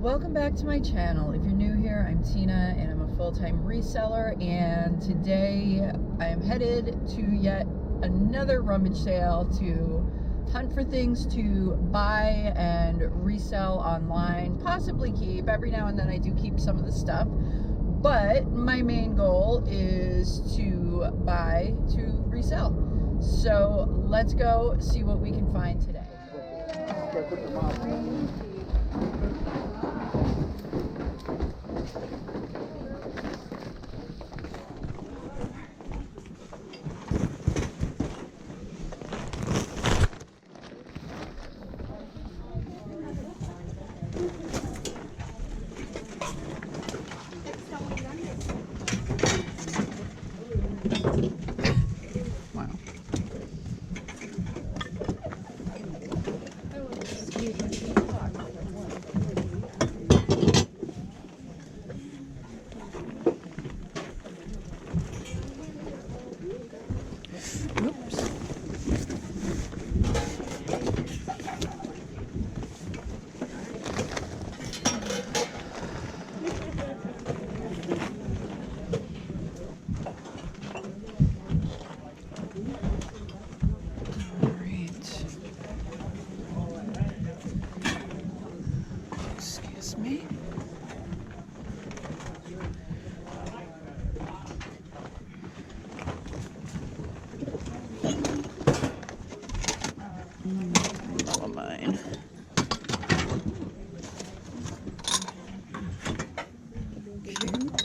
Welcome back to my channel. If you're new here, I'm Tina and I'm a full-time reseller, and today I am headed to yet another rummage sale to hunt for things to buy and resell online, possibly keep. Every now and then I do keep some of the stuff, but my main goal is to buy to resell. So let's go see what we can find today. Wow. Oops. Excuse me. All of mine. Cute.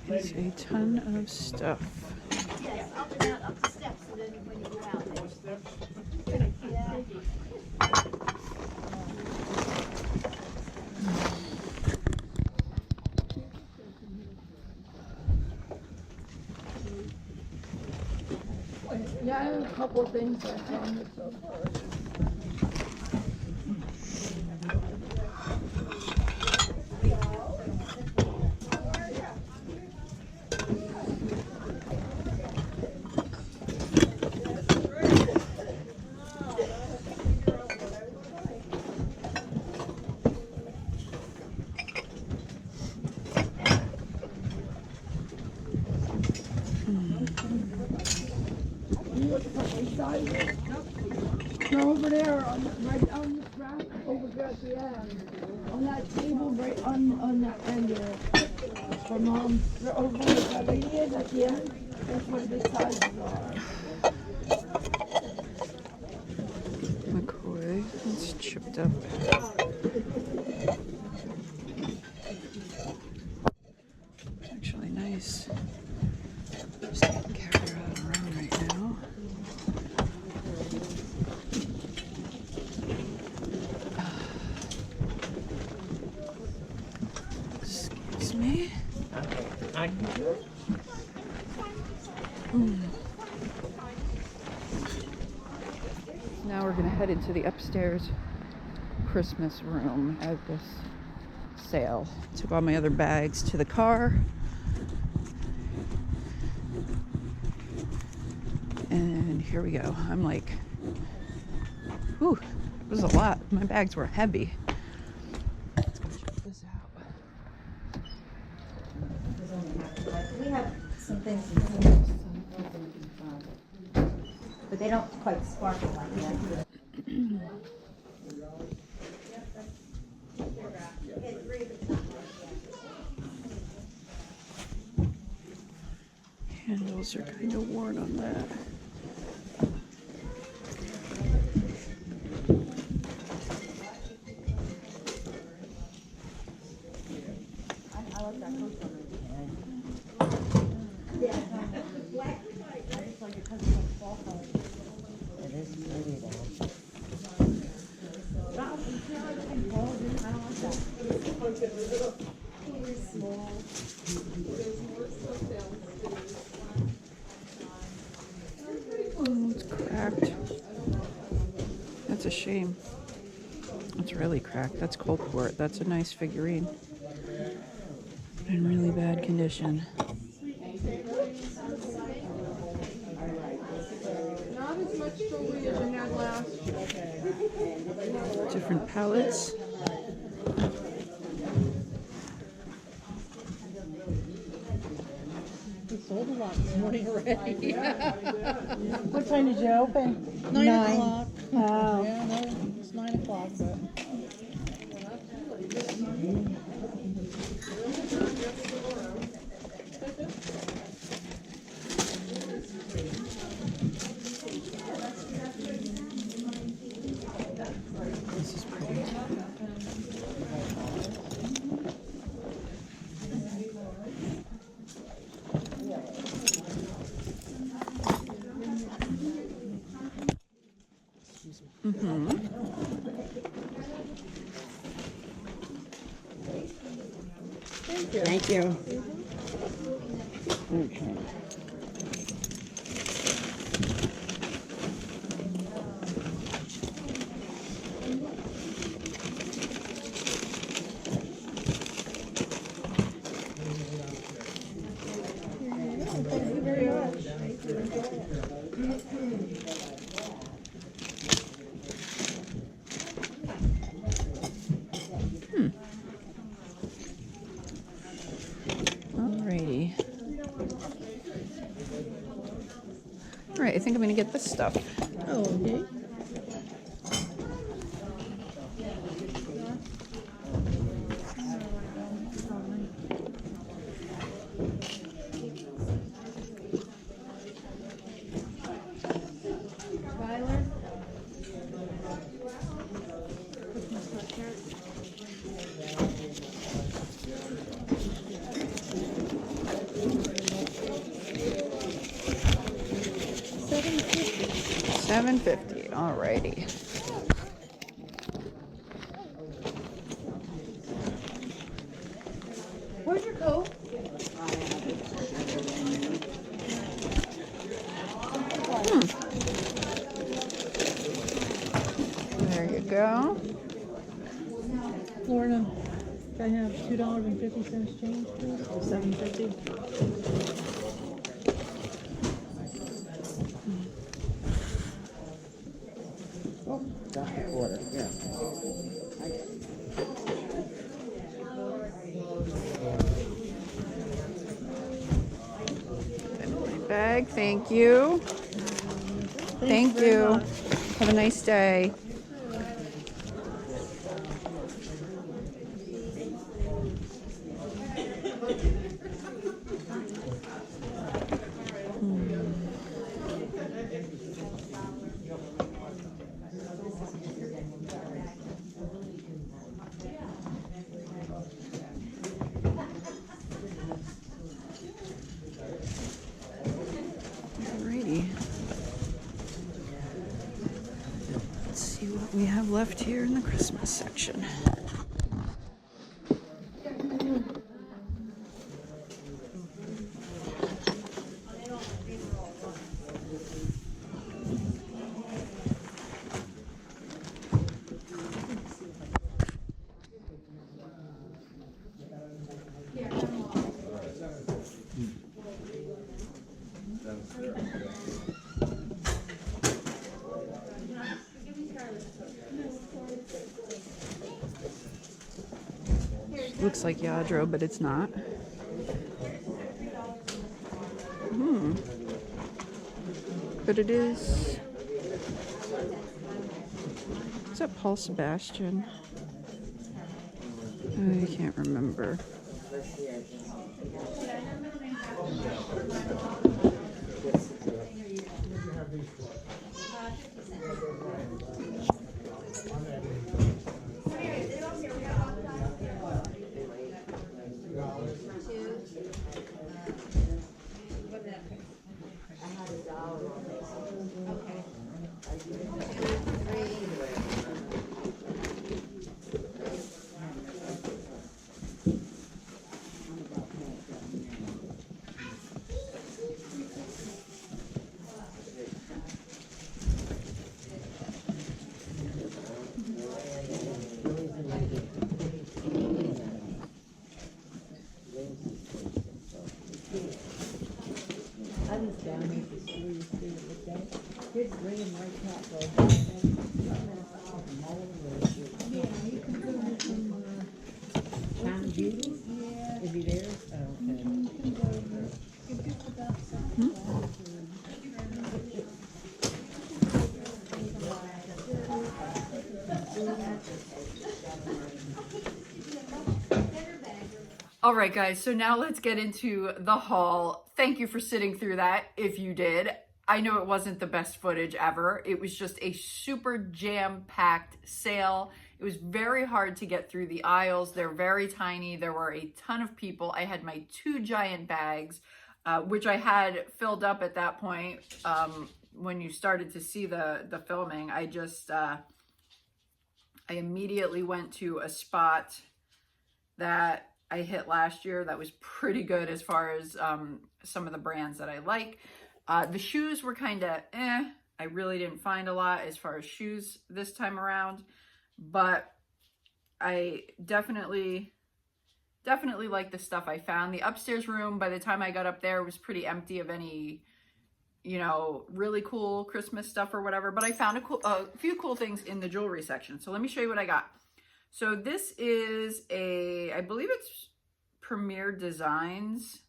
There is a ton of stuff. Yes, up and out, up the steps, and then when you go out. Yeah. Yeah, I have a couple of things I found so far. No, over there, right on the track, over there at the end. On that table, right on that end there. For Mom, over where the lady is at the end. That's where the sizes are. McCoy, it's chipped up. It's actually nice. Just can't carry her out around right now. Excuse me. Now we're gonna head into the upstairs Christmas room at this sale. Took all my other bags to the car. And here we go. I'm like, whew, it was a lot. My bags were heavy. Let's go check this out. We have some things, but they don't quite sparkle like that. Handles are kind of worn on that. I like that coat color. It is pretty though. Oh, it's cracked. That's a shame. That's really cracked. That's cold port. That's a nice figurine. In really bad condition. Not as much jewelry as you had last year. Different palettes. We sold a lot this morning already. What time did you open? 9 o'clock. Oh. Yeah, no, it's 9 o'clock, but. This is pretty. Thank you. Okay. Thank you very much. Alrighty. Alright, I think I'm gonna get this stuff. Oh, okay. $7.50. Alrighty. Where's your coat? There you go. Florida, can I have $2.50 change, please? $7.50. Bag, thank you. Thank you. Have a nice day. Alrighty. Let's see what we have left here in the Christmas section. Looks like Yadro, but it's not. But it is. Is that Paul Sebastian? I can't remember. It's raining right now, so. Yeah, you can go with some, Time of beauty? yeah. Is he there? Oh, okay. You can go over. It's just about All right, guys, so now let's get into the haul. Thank you for sitting through that, if you did. I know it wasn't the best footage ever. It was just a super jam-packed sale. It was very hard to get through the aisles. They're very tiny. There were a ton of people. I had my 2 giant bags, which I had filled up at that point when you started to see the filming. I immediately went to a spot that I hit last year that was pretty good as far as some of the brands that I like. The shoes were kind of I really didn't find a lot as far as shoes this time around, but I definitely like the stuff I found. The upstairs room, by the time I got up there, was pretty empty of any, you know, really cool Christmas stuff or whatever, but I found a few cool things in the jewelry section. So let me show you what I got. So this is I believe it's Premier Designs.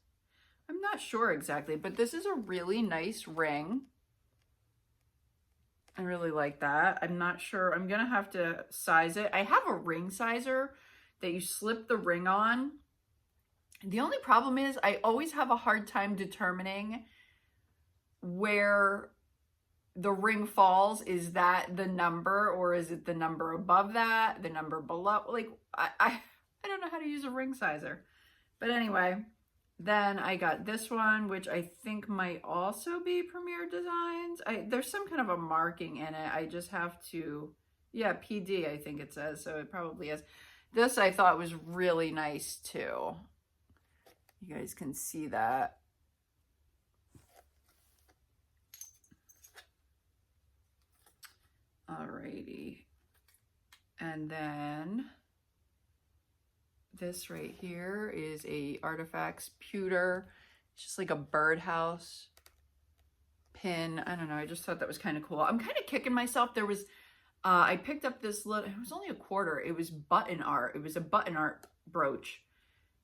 I'm not sure exactly, but this is a really nice ring. I really like that. I'm not sure. I'm going to have to size it. I have a ring sizer that you slip the ring on. The only problem is I always have a hard time determining where the ring falls. Is that the number, or is it the number above that, the number below? Like, I don't know how to use a ring sizer. But anyway, then I got this one, which I think might also be Premier Designs. There's some kind of a marking in it. I just have to, yeah, PD I think it says, so it probably is. This I thought was really nice too. You guys can see that. Alrighty. And then this right here is a Artifacts pewter. It's just like a birdhouse pin. I don't know. I just thought that was kind of cool. I'm kind of kicking myself. There was, I picked up this little, it was only a quarter. It was button art. It was a button art brooch.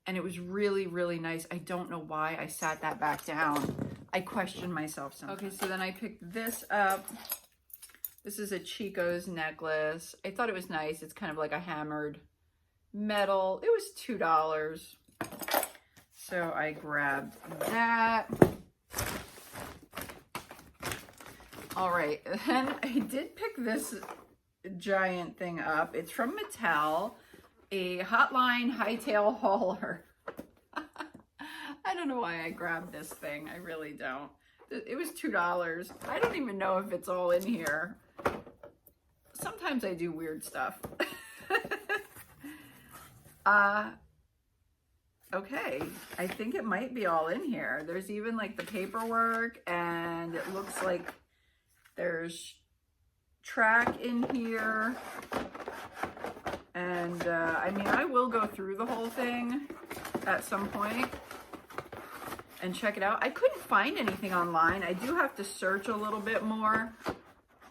And it was really, really nice. I don't know why I sat that back down. I questioned myself sometimes. Okay, so then I picked this up. This is a Chico's necklace. I thought it was nice. It's kind of like a hammered metal. It was $2. So I grabbed that. All right, then I did pick this giant thing up. It's from Mattel, a Hotline Hightail Hauler. I don't know why I grabbed this thing. I really don't. It was $2. I don't even know if it's all in here. Sometimes I do weird stuff. Okay, I think it might be all in here. There's even like the paperwork, and it looks like there's track in here. And I mean, I will go through the whole thing at some point and check it out. I couldn't find anything online. I do have to search a little bit more.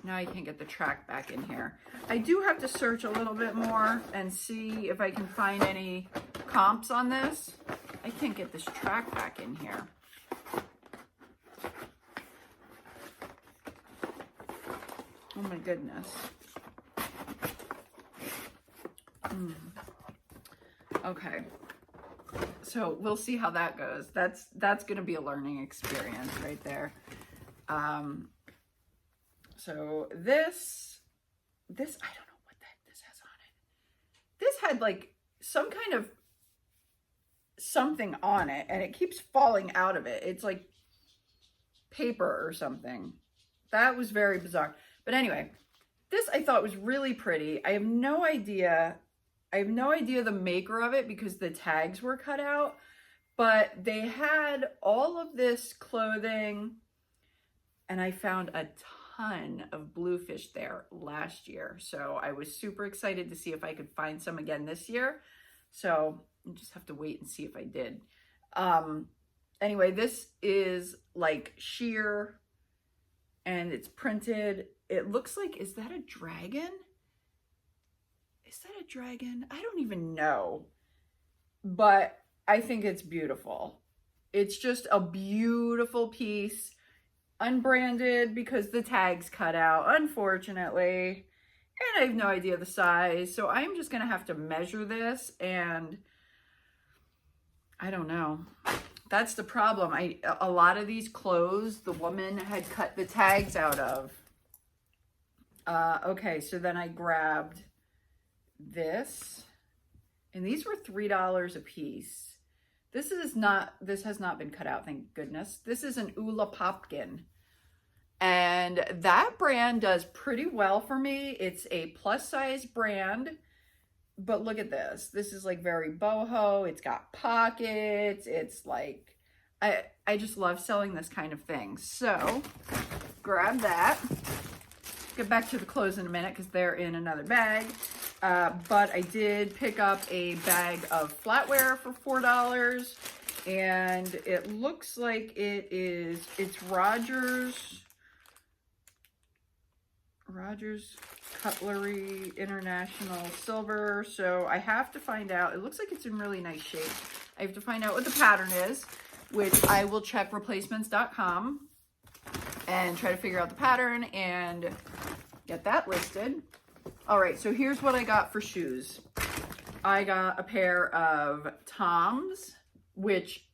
Now I can't get the track back in here. I do have to search a little bit more and see if I can find any comps on this. I can't get this track back in here. Oh my goodness. Okay. So we'll see how that goes. That's going to be a learning experience right there. So this, I don't know what the heck this has on it. This had like some kind of something on it, and it keeps falling out of it. It's like paper or something. That was very bizarre. But anyway, this I thought was really pretty. I have no idea the maker of it because the tags were cut out, but they had all of this clothing, and I found a ton of bluefish there last year. So I was super excited to see if I could find some again this year. So I just have to wait and see if I did. Anyway, this is like sheer and it's printed. It looks like, is that a dragon? Is that a dragon? I don't even know, but I think it's beautiful. It's just a beautiful piece, unbranded because the tag's cut out, unfortunately. And I have no idea the size, so I'm just gonna have to measure this, and I don't know. That's the problem. A lot of these clothes, the woman had cut the tags out of. Okay, so then I grabbed this, and these were $3 a piece. This has not been cut out, thank goodness. This is an Ula Popkin, and that brand does pretty well for me. It's a plus size brand, but look at this. This is like very boho. It's got pockets. It's like, I just love selling this kind of thing. So grab that. Get back to the clothes in a minute because they're in another bag. But I did pick up a bag of flatware for $4, and it looks like it's Rogers Cutlery International Silver. So I have to find out. It looks like it's in really nice shape. I have to find out what the pattern is, which I will check replacements.com and try to figure out the pattern and get that listed. All right, so here's what I got for shoes. I got a pair of Toms, which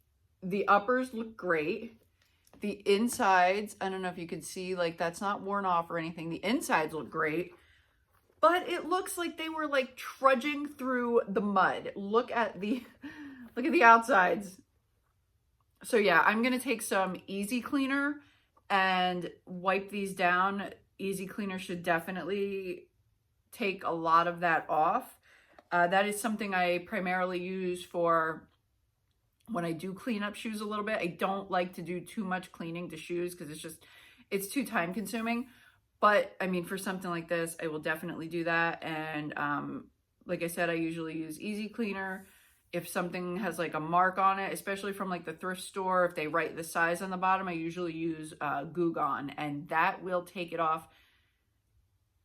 the uppers look great. The insides, I don't know if you can see, like that's not worn off or anything. The insides look great, but it looks like they were like trudging through the mud. Look at the outsides. So yeah, I'm gonna take some Easy Cleaner and wipe these down. Easy Cleaner should definitely take a lot of that off. That is something I primarily use for when I do clean up shoes a little bit. I don't like to do too much cleaning to shoes because it's too time consuming. But I mean, for something like this, I will definitely do that. And like I said, I usually use Easy Cleaner. If something has like a mark on it, especially from like the thrift store, if they write the size on the bottom, I usually use Goo Gone, and that will take it off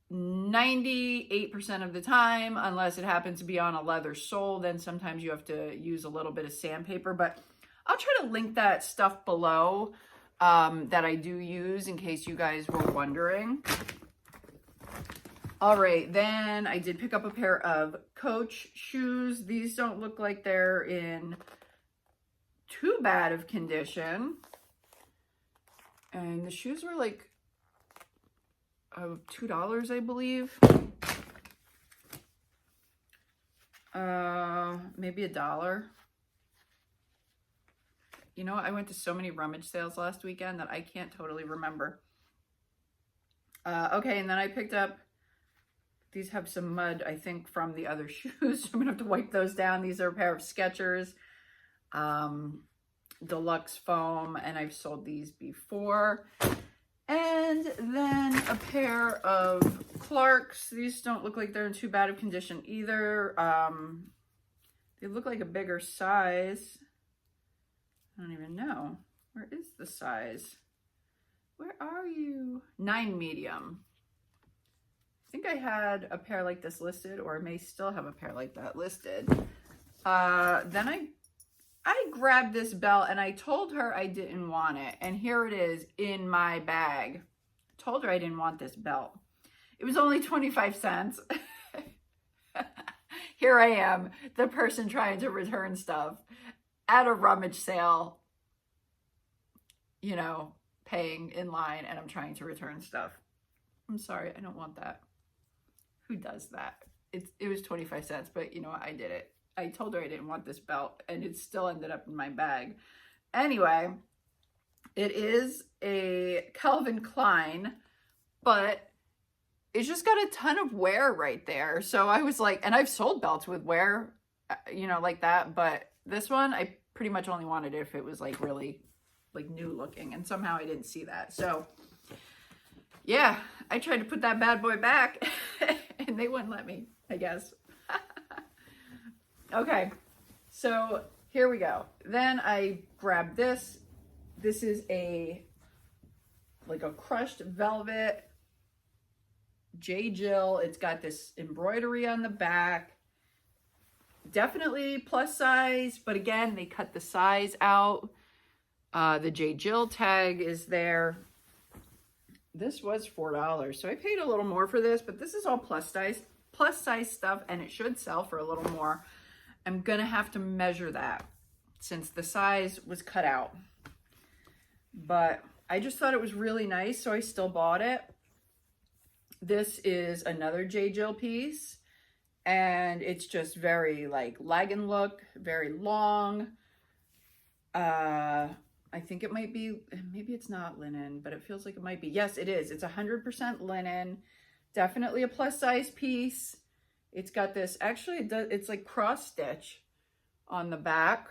98% of the time, unless it happens to be on a leather sole. Then sometimes you have to use a little bit of sandpaper, but I'll try to link that stuff below that I do use in case you guys were wondering. All right, then I did pick up a pair of Coach shoes. These don't look like they're in too bad of condition. And the shoes were like $2, I believe. Maybe $1. You know, I went to so many rummage sales last weekend that I can't totally remember. Okay, and then I picked up, these have some mud, I think, from the other shoes. So I'm gonna have to wipe those down. These are a pair of Skechers, deluxe foam, and I've sold these before. And then a pair of Clarks. These don't look like they're in too bad of condition either. They look like a bigger size. I don't even know. Where is the size? Where are you? 9 medium. I think I had a pair like this listed, or I may still have a pair like that listed. Then I grabbed this belt and I told her I didn't want it. And here it is in my bag. I told her I didn't want this belt. It was only 25 cents. Here I am, the person trying to return stuff at a rummage sale, you know, paying in line, and I'm trying to return stuff. I'm sorry, I don't want that. Who does that? It was 25 cents, but you know what, I did it. I told her I didn't want this belt, and it still ended up in my bag. Anyway, it is a Calvin Klein, but it's just got a ton of wear right there. So I was like, and I've sold belts with wear, you know, like that, but this one, I pretty much only wanted it if it was like really like new looking, and somehow I didn't see that. So yeah, I tried to put that bad boy back and they wouldn't let me, I guess. Okay, so here we go. Then I grabbed this. This is a like a crushed velvet J. Jill. It's got this embroidery on the back. Definitely plus size, but again, they cut the size out. The J. Jill tag is there. This was $4, so I paid a little more for this, but this is all plus size stuff, and it should sell for a little more. I'm gonna have to measure that since the size was cut out. But I just thought it was really nice, so I still bought it. This is another J. Jill piece, and it's just very like legging look, very long. I think it might be, maybe it's not linen, but it feels like it might be. Yes, it is. It's 100% linen. Definitely a plus size piece. It's got this, actually it's like cross stitch on the back.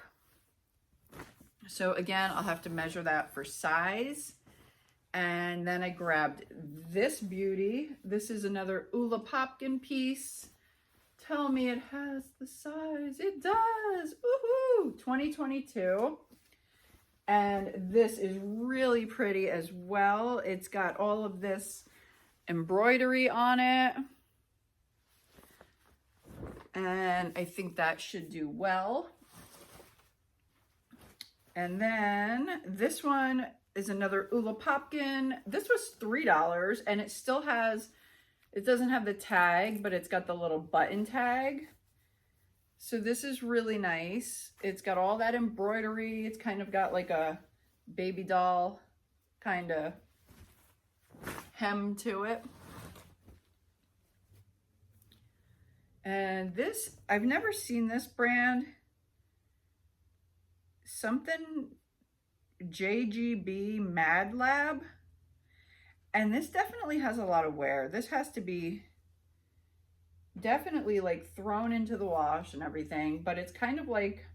So again, I'll have to measure that for size. And then I grabbed this beauty. This is another Ula Popkin piece. Tell me it has the size. It does. Woohoo! 2022. And this is really pretty as well. It's got all of this embroidery on it. And I think that should do well. And then this one is another Ula Popkin. This was $3, and it still has, it doesn't have the tag, but it's got the little button tag. So this is really nice. It's got all that embroidery. It's kind of got like a baby doll kind of hem to it. And this, I've never seen this brand. Something JGB Mad Lab. And this definitely has a lot of wear. This has to be definitely like thrown into the wash and everything, but it's kind of like,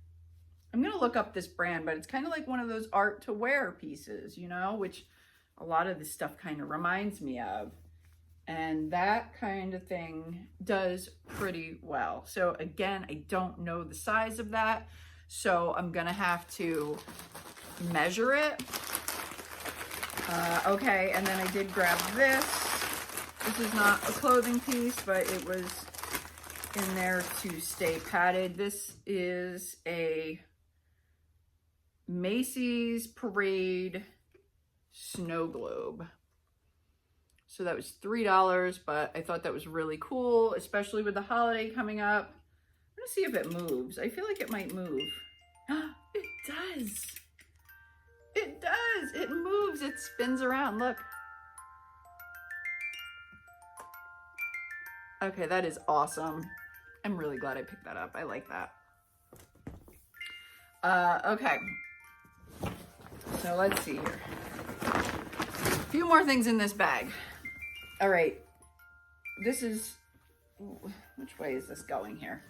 I'm gonna look up this brand, but it's kind of like one of those art to wear pieces, you know, which a lot of this stuff kind of reminds me of. And that kind of thing does pretty well. So again, I don't know the size of that, so I'm gonna have to measure it. Okay, and then I did grab this. This is not a clothing piece, but it was in there to stay padded. This is a Macy's Parade snow globe. So that was $3, but I thought that was really cool, especially with the holiday coming up. I'm gonna see if it moves. I feel like it might move. It does. It does. It moves. It spins around. Look. Okay, that is awesome. I'm really glad I picked that up. I like that. Okay. So let's see here. A few more things in this bag. All right. This is, which way is this going here?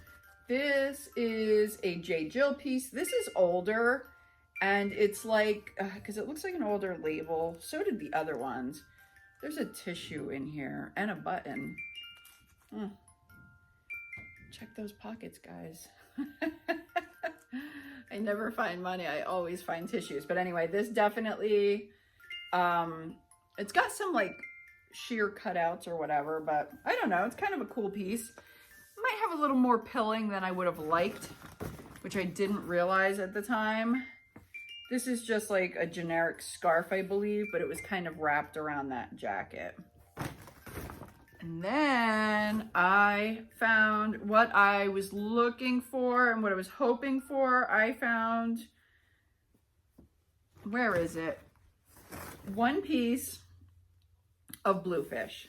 This is a J. Jill piece. This is older, and it's like, because it looks like an older label. So did the other ones. There's a tissue in here and a button. Check those pockets, guys. I never find money. I always find tissues. But anyway, this definitely, it's got some like sheer cutouts or whatever, but I don't know. It's kind of a cool piece. Might have a little more pilling than I would have liked, which I didn't realize at the time. This is just like a generic scarf, I believe, but it was kind of wrapped around that jacket. And then I found what I was looking for and what I was hoping for. I found, where is it? One piece of bluefish.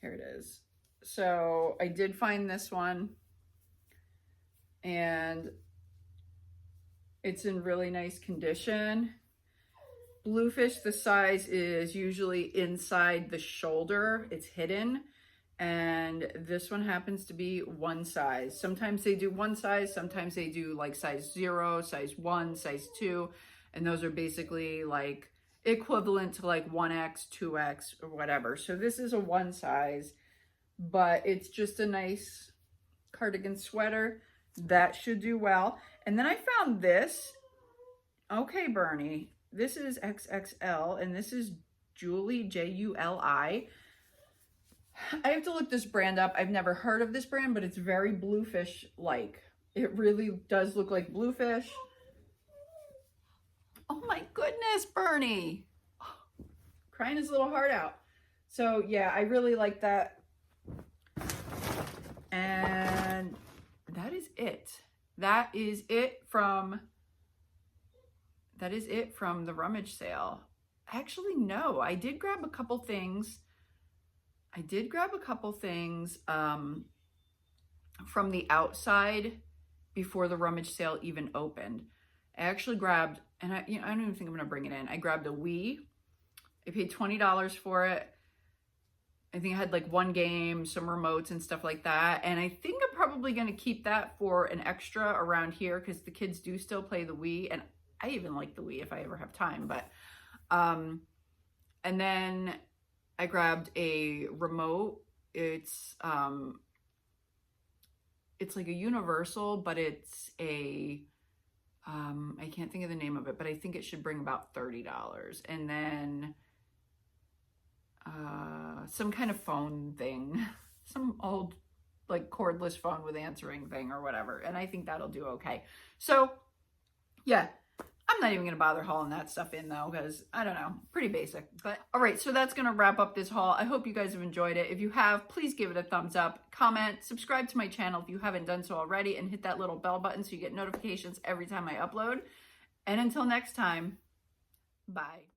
Here it is. So I did find this one, and it's in really nice condition. Bluefish, the size is usually inside the shoulder. It's hidden. And this one happens to be one size. Sometimes they do one size. Sometimes they do like size 0, size 1, size 2. And those are basically like equivalent to like 1X, 2X, or whatever. So this is a one size, but it's just a nice cardigan sweater. That should do well. And then I found this. Okay, Bernie. This is XXL, and this is Julie, Juli. I have to look this brand up. I've never heard of this brand, but it's very bluefish-like. It really does look like bluefish. Oh my goodness, Bernie. Crying his little heart out. So yeah, I really like that. And that is it. That is it from the rummage sale. Actually, no, I did grab a couple things. From the outside before the rummage sale even opened. I actually grabbed, and I don't even think I'm gonna bring it in. I grabbed a Wii. I paid $20 for it. I think I had like one game, some remotes and stuff like that. And I think I'm probably gonna keep that for an extra around here because the kids do still play the Wii, and I even like the Wii if I ever have time. But and then I grabbed a remote. It's like a universal, but it's a I can't think of the name of it, but I think it should bring about $30. And then some kind of phone thing, some old like cordless phone with answering thing or whatever. And I think that'll do okay. So yeah, I'm not even gonna bother hauling that stuff in though, because I don't know, pretty basic. But all right, so that's gonna wrap up this haul. I hope you guys have enjoyed it. If you have, please give it a thumbs up, comment, subscribe to my channel if you haven't done so already, and hit that little bell button so you get notifications every time I upload. And until next time, bye.